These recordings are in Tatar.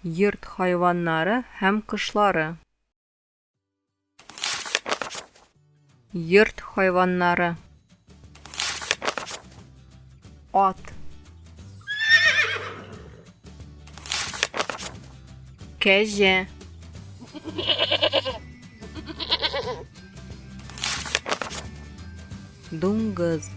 Йорт хайваннары һәм кошлары. Йорт хайваннары. Ат. Кәҗә. Дуңгыз.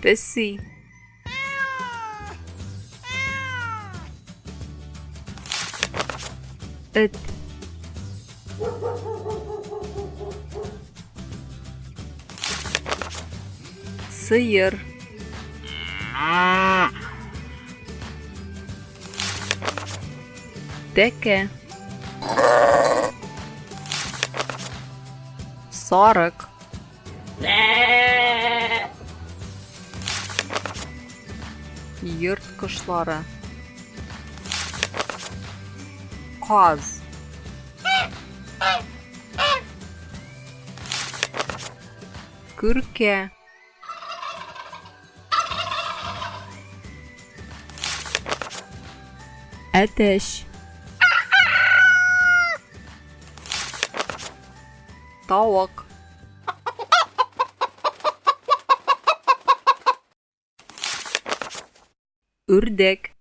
Песи. Эт. Сыер. Тәкә. Сарык. Йорт кошлары. Каз. Күркә. Әтәч. Тавык. Үрдәк.